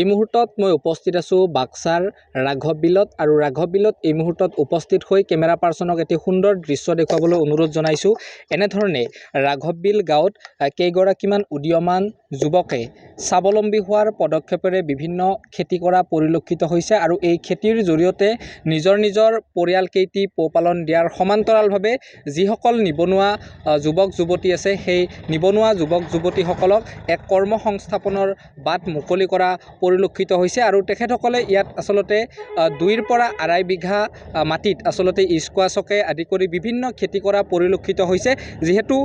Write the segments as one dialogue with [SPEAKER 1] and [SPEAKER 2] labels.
[SPEAKER 1] এই মুহূৰ্তত মই উপস্থিত আছোঁ বাক্সাৰ ৰাঘৱ বিলত আৰু ৰাঘৱ বিলত এই মুহূৰ্তত উপস্থিত হৈ কেমেৰা পাৰ্চনক এটি সুন্দৰ দৃশ্য দেখুৱাবলৈ অনুৰোধ জনাইছোঁ। এনেধৰণে ৰাঘৱ বিল গাঁৱত কেইগৰাকীমান উদীয়মান যুৱকে স্বাৱলম্বী হোৱাৰ পদক্ষেপেৰে বিভিন্ন খেতি কৰা পৰিলক্ষিত হৈছে আৰু এই খেতিৰ জৰিয়তে নিজৰ পৰিয়ালকেইটি পোহপালন দিয়াৰ সমান্তৰালভাৱে যিসকল নিবনুৱা যুৱক যুৱতী আছে সেই নিবনুৱা যুৱক যুৱতীসকলক এক কৰ্মসংস্থাপনৰ বাট মুকলি কৰা পৰিলক্ষিত হৈছে আৰু তেখেতসকলে ইয়াত আচলতে 2ৰ পৰা 2.5 বিঘা মাটিত আচলতে স্কোৱাছকে আদি কৰি বিভিন্ন খেতি কৰা পৰিলক্ষিত হৈছে। যিহেতু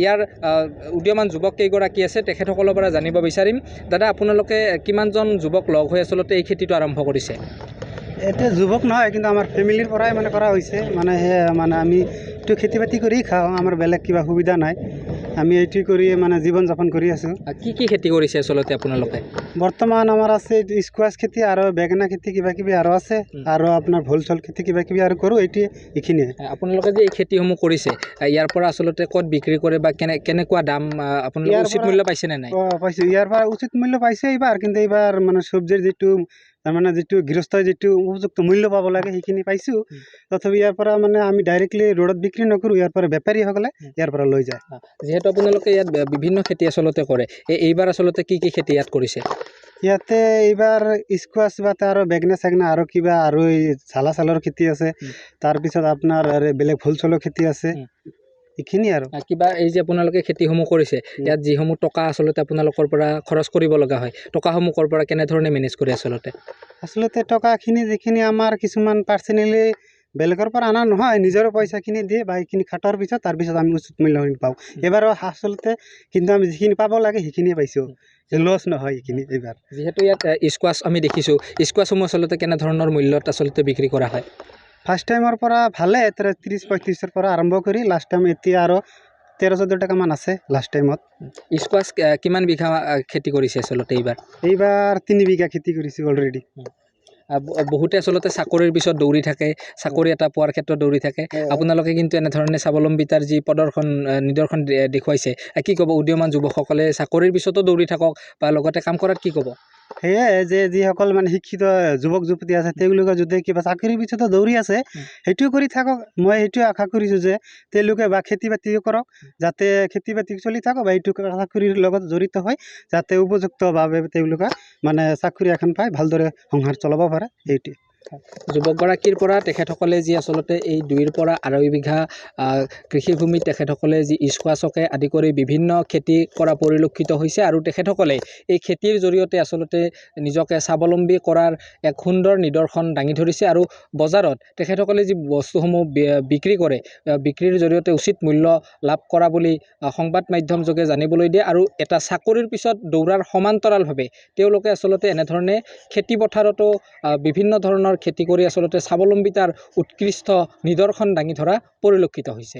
[SPEAKER 1] ইয়াৰ উদীয়মান যুৱক কেইগৰাকী আছে তেখেতসকলৰ পৰা জানিব বিচাৰিম। দাদা, আপোনালোকে কিমানজন যুৱক লগ হৈ আচলতে এই খেতিটো আৰম্ভ কৰিছে?
[SPEAKER 2] এতিয়া যুৱক নহয়, কিন্তু আমাৰ ফেমিলিৰ পৰাই মানে কৰা হৈছে। মানে আমি এইটো খেতি বাতি কৰি খাওঁ, আমাৰ বেলেগ কিবা সুবিধা নাই। আমি এইটো কৰি মানে জীৱন যাপন কৰি আছোঁ।
[SPEAKER 1] কি খেতি কৰিছে আচলতে আপোনালোকে?
[SPEAKER 2] বৰ্তমান আমাৰ আছে স্কোৱাছ খেতি আৰু বেঙেনা খেতি কিবা কিবি আৰু আছে, আৰু আপোনাৰ ভোল চল খেতি কিবা কিবি আৰু কৰোঁ। এইখিনিয়ে।
[SPEAKER 1] আপোনালোকে যে এই খেতিসমূহ কৰিছে ইয়াৰ পৰা আচলতে ক'ত বিক্ৰী কৰে বা কেনেকুৱা দাম আপোনালোকে উচিত মূল্য পাইছে নে নাই?
[SPEAKER 2] পাইছোঁ, ইয়াৰ পৰা উচিত মূল্য পাইছে এইবাৰ, কিন্তু এইবাৰ মানে চব্জিৰ যিটো গৃহস্থই যিটো উপযুক্ত মূল্য পাব লাগে সেইখিনি পাইছোঁ। তথাপি ইয়াৰ পৰা মানে আমি ডাইৰেক্টলি ৰোডত বিক্ৰী নকৰোঁ, ইয়াৰ পৰা বেপাৰীসকলে ইয়াৰ পৰা লৈ যায়।
[SPEAKER 1] যিহেতু আপোনালোকে ইয়াত বিভিন্ন খেতি আচলতে কৰে, এইবাৰ আচলতে কি খেতি ইয়াত কৰিছে?
[SPEAKER 2] ইয়াতে এইবাৰ স্কোৱাছ বা আৰু বেঙেনা চেগনা আৰু কিবা আৰু এই ঝালা চালৰ খেতি আছে, তাৰপিছত আপোনাৰ বেলেগ ভোল চলৰ খেতি আছে, এইখিনি আৰু
[SPEAKER 1] কিবা। এই যে আপোনালোকে খেতিসমূহ কৰিছে ইয়াত যিসমূহ টকা আচলতে আপোনালোকৰ পৰা খৰচ কৰিব লগা হয়, টকাসমূহ ক'ৰ পৰা কেনেধৰণে মেনেজ কৰে আচলতে
[SPEAKER 2] টকাখিনি যিখিনি আমাৰ কিছুমান পাৰ্চনেলি বেলেগৰ পৰা অনা নহয়, নিজৰ পইচাখিনি দিয়ে বা এইখিনি খাটোৱাৰ পিছত তাৰপিছত আমি উচিত মূল্যখিনি পাওঁ। এইবাৰো আচলতে কিন্তু আমি যিখিনি পাব লাগে সেইখিনিয়ে পাইছোঁ, লছ নহয় এইখিনি এইবাৰ।
[SPEAKER 1] যিহেতু ইয়াত স্কোৱাছ আমি দেখিছোঁ, স্কোৱাছসমূহ আচলতে কেনেধৰণৰ মূল্যত আচলতে বিক্ৰী কৰা হয়?
[SPEAKER 2] ফাৰ্ষ্ট টাইমৰ পৰা ভালে 30-35ৰ পৰা আৰম্ভ কৰি লাষ্ট টাইম এতিয়া আৰু 13-14 টকামান আছে লাষ্ট টাইমত।
[SPEAKER 1] স্কোৱাছ কিমান বিঘা খেতি কৰিছে আচলতে এইবাৰ?
[SPEAKER 2] 3 বিঘা খেতি কৰিছোঁ অলৰেডি।
[SPEAKER 1] বহুতে আচলতে চাকৰিৰ পিছত দৌৰি থাকে, চাকৰি এটা পোৱাৰ ক্ষেত্ৰত দৌৰি থাকে। আপোনালোকে কিন্তু এনেধৰণে স্বাৱলম্বিতাৰ যি নিদৰ্শন দেখুৱাইছে। কি ক'ব উদীয়মান যুৱকসকলে চাকৰিৰ পিছতো দৌৰি থাকক বা লগতে কাম কৰাত কি ক'ব?
[SPEAKER 2] সেয়াই যে যিসকল মানে শিক্ষিত যুৱক যুৱতী আছে তেওঁলোকে যদি কিবা চাকৰিৰ পিছতো দৌৰি আছে সেইটোও কৰি থাকক। মই সেইটোৱে আশা কৰিছোঁ যে তেওঁলোকে বা খেতি বাতিও কৰক, যাতে খেতি বাতি চলি থাকক, বা এইটো চাকৰিৰ লগত জড়িত হয় যাতে উপযুক্তভাৱে তেওঁলোকে মানে চাকৰি এখন পাই ভালদৰে সংসাৰ চলাব পাৰে। সেইটোৱে
[SPEAKER 1] যুৱকগৰাকীৰ পৰা তেখেতসকলে যি আচলতে এই 2ৰ পৰা 2.5 বিঘা কৃষিভূমিত তেখেতসকলে যি স্কোৱাছকে আদি কৰি বিভিন্ন খেতি কৰা পৰিলক্ষিত হৈছে আৰু তেখেতসকলে এই খেতিৰ জৰিয়তে আচলতে নিজকে স্বাৱলম্বী কৰাৰ এক সুন্দৰ নিদৰ্শন দাঙি ধৰিছে আৰু বজাৰত তেখেতসকলে যি বস্তুসমূহ বিক্ৰী কৰে, বিক্ৰীৰ জৰিয়তে উচিত মূল্য লাভ কৰা বুলি সংবাদ মাধ্যম যোগে জানিবলৈ দিয়ে। আৰু এটা চাকৰিৰ পিছত দৌৰাৰ সমান্তৰালভাৱে তেওঁলোকে আচলতে এনেধৰণে খেতি পথাৰতো বিভিন্ন ধৰণৰ খেতি কৰি আচলতে স্বাৱলম্বিতাৰ উৎকৃষ্ট নিদৰ্শন দাঙি ধৰা পৰিলক্ষিত হৈছে।